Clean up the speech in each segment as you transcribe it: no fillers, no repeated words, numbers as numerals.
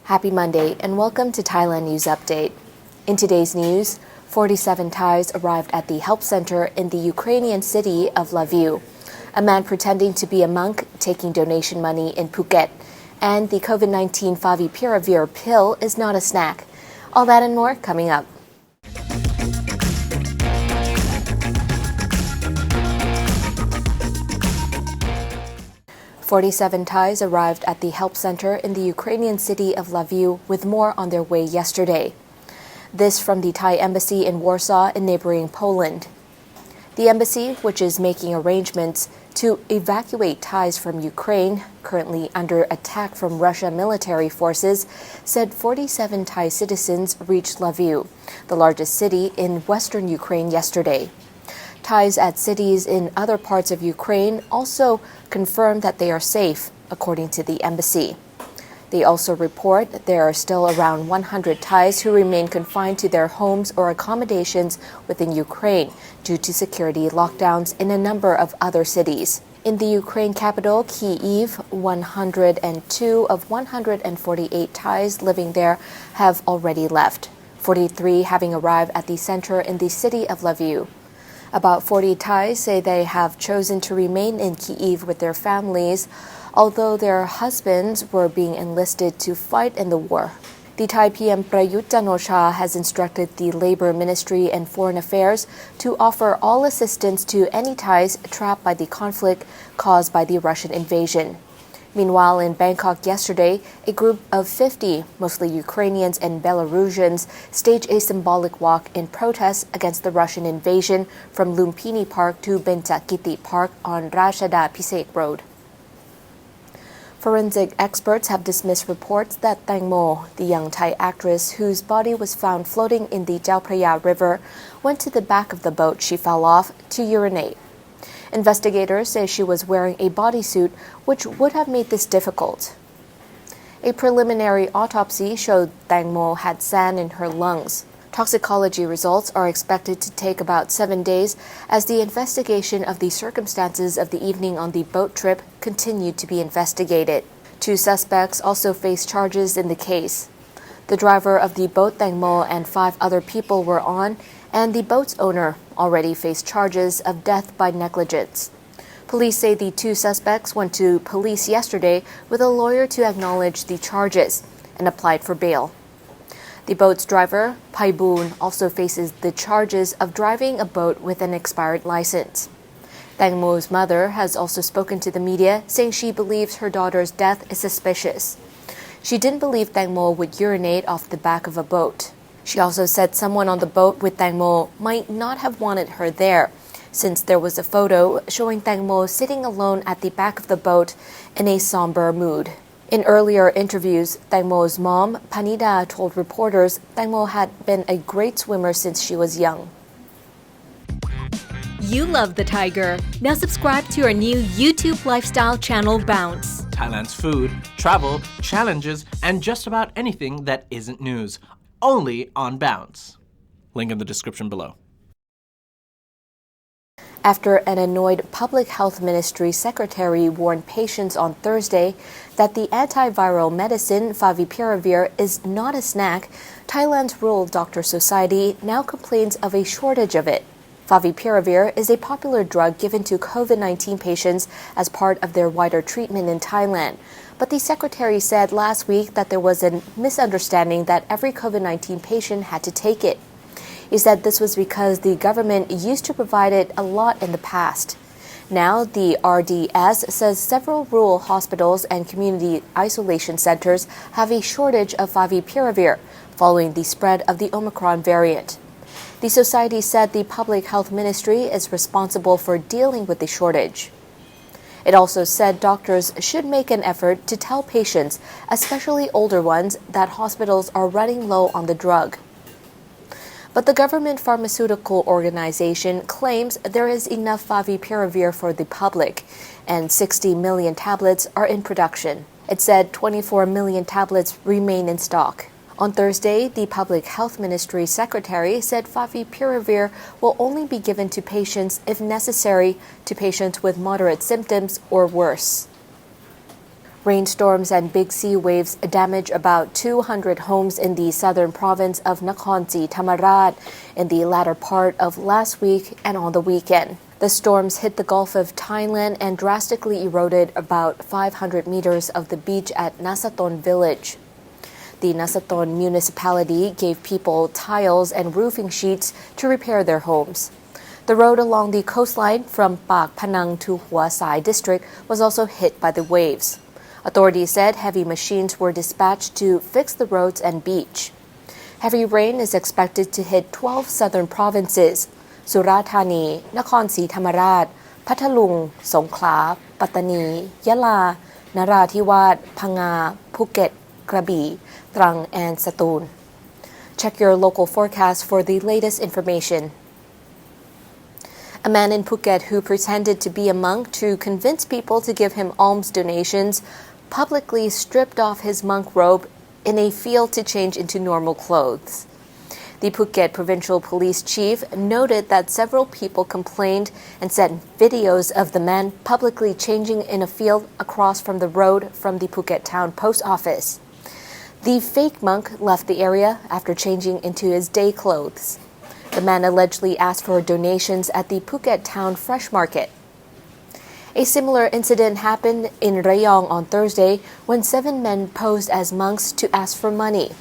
Happy Monday and welcome to Thailand News Update. In today's news, 47 Thais arrived at the help center in the Ukrainian city of Lviv. A man pretending to be a monk taking donation money in Phuket. And the COVID-19 Favipiravir pill is not a snack. All that and more coming up. "47 Thais arrived at the help center in the Ukrainian city of Lviv with more on their way yesterday. This from the Thai embassy in Warsaw in neighboring Poland. The embassy, which is making arrangements to evacuate Thais from Ukraine, currently under attack from Russian military forces, said 47 Thai citizens reached Lviv, the largest city in western Ukraine, yesterday. Thais at cities in other parts of Ukraine also confirmed that they are safe, according to the embassy. They also report there are still around 100 Thais who remain confined to their homes or accommodations within Ukraine due to security lockdowns in a number of other cities. In the Ukraine capital, Kyiv, 102 of 148 Thais living there have already left, 43 having arrived at the center in the city of Lviv. About 40 Thais say they have chosen to remain in Kyiv with their families, although their husbands were being enlisted to fight in the war. The Thai PM Prayut Chan-o-cha has instructed the Labor Ministry and Foreign Affairs to offer all assistance to any Thais trapped by the conflict caused by the Russian invasion. Meanwhile, in Bangkok yesterday, a group of 50, mostly Ukrainians and Belarusians, staged a symbolic walk in protest against the Russian invasion from Lumpini Park to Benjakiti Park on Rashada Pisek Road. Forensic experts have dismissed reports that Tangmo, the young Thai actress whose body was found floating in the Chao Phraya River, went to the back of the boat she fell off to urinate. Investigators say she was wearing a bodysuit, which would have made this difficult. A preliminary autopsy showed Tangmo had sand in her lungs. Toxicology results are expected to take about 7 days as the investigation of the circumstances of the evening on the boat trip continued to be investigated. 2 suspects also face charges in the case. The driver of the boat Tangmo and 5 other people were on, and the boat's owner already faced charges of death by negligence. Police say the 2 suspects went to police yesterday with a lawyer to acknowledge the charges and applied for bail. The boat's driver, Paiboon, also faces the charges of driving a boat with an expired license. Tangmo's mother has also spoken to the media, saying she believes her daughter's death is suspicious. She didn't believe Tangmo would urinate off the back of a boat. She also said someone on the boat with Tangmo might not have wanted her there, since there was a photo showing Tangmo sitting alone at the back of the boat in a somber mood. In earlier interviews, Tangmo's mom, Panida, told reporters Tangmo had been a great swimmer since she was young. You love the Tiger. Now subscribe to our new YouTube lifestyle channel, Bounce. Thailand's food, travel, challenges, and just about anything that isn't news. Only on Bounce. Link in the description below. After an annoyed Public Health Ministry secretary warned patients on Thursday that the antiviral medicine Favipiravir is not a snack, Thailand's Rural Doctor Society now complains of a shortage of it. Favipiravir is a popular drug given to COVID-19 patients as part of their wider treatment in Thailand. But the secretary said last week that there was a misunderstanding that every COVID-19 patient had to take it. He said this was because the government used to provide it a lot in the past. Now, the RDS says several rural hospitals and community isolation centers have a shortage of Favipiravir following the spread of the Omicron variant. The society said the Public Health Ministry is responsible for dealing with the shortage. It also said doctors should make an effort to tell patients, especially older ones, that hospitals are running low on the drug. But the government pharmaceutical organization claims there is enough Favipiravir for the public, and 60 million tablets are in production. It said 24 million tablets remain in stock. On Thursday, the Public Health Ministry Secretary said Favipiravir will only be given to patients if necessary to patients with moderate symptoms or worse. Rainstorms and big sea waves damaged about 200 homes in the southern province of Nakhon Si Thammarat in the latter part of last week and on the weekend. The storms hit the Gulf of Thailand and drastically eroded about 500 meters of the beach at Nasaton village. The Nasaton municipality gave people tiles and roofing sheets to repair their homes. The road along the coastline from Pak Panang to Hua Sai district was also hit by the waves. Authorities said heavy machines were dispatched to fix the roads and beach. Heavy rain is expected to hit 12 southern provinces: Surat Thani, Nakhon Si Thammarat, Pathalung, Songkhla, Pattani, Yala, Narathivas, Phanga, Phuket, Krabi, Trang, and Satun. Check your local forecast for the latest information. A man in Phuket who pretended to be a monk to convince people to give him alms donations publicly stripped off his monk robe in a field to change into normal clothes. The Phuket Provincial Police Chief noted that several people complained and sent videos of the man publicly changing in a field across from the road from the Phuket Town Post Office. The fake monk left the area after changing into his day clothes. The man allegedly asked for donations at the Phuket Town Fresh Market. A similar incident happened in Rayong on Thursday when 7 men posed as monks to ask for money.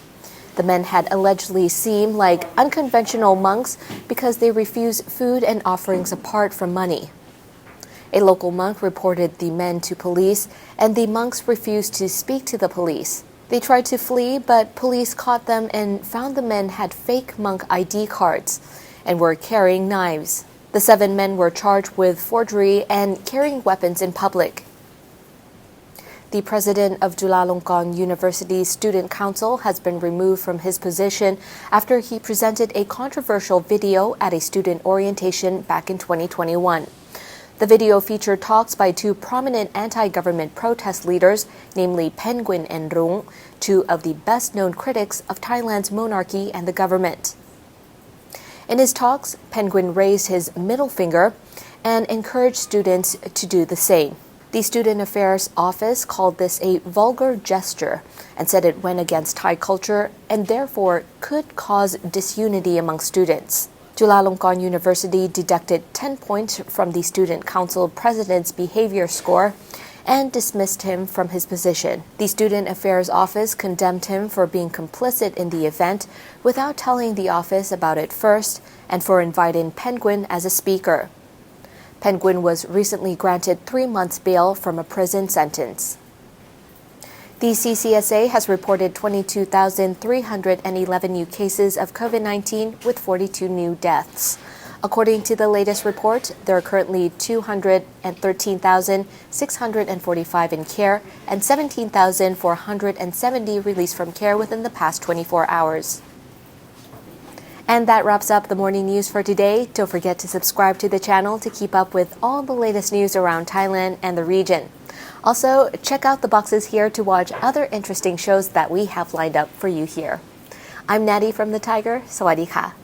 The men had allegedly seemed like unconventional monks because they refused food and offerings apart from money. A local monk reported the men to police, and the monks refused to speak to the police. They tried to flee, but police caught them and found the men had fake monk ID cards and were carrying knives. The 7 men were charged with forgery and carrying weapons in public. The president of Chulalongkorn University Student Council has been removed from his position after he presented a controversial video at a student orientation back in 2021. The video featured talks by 2 prominent anti-government protest leaders, namely Penguin and Rung, 2 of the best-known critics of Thailand's monarchy and the government. In his talks, Penguin raised his middle finger and encouraged students to do the same. The Student Affairs Office called this a vulgar gesture and said it went against Thai culture and therefore could cause disunity among students. Chulalongkorn University deducted 10 points from the Student Council President's behavior score and dismissed him from his position. The Student Affairs Office condemned him for being complicit in the event without telling the office about it first and for inviting Penguin as a speaker. Penguin was recently granted 3 months bail from a prison sentence. The CCSA has reported 22,311 new cases of COVID-19 with 42 new deaths. According to the latest report, there are currently 213,645 in care and 17,470 released from care within the past 24 hours. And that wraps up the morning news for today. Don't forget to subscribe to the channel to keep up with all the latest news around Thailand and the region. Also, check out the boxes here to watch other interesting shows that we have lined up for you here. I'm Natty from the Thaiger. Sawadee ka.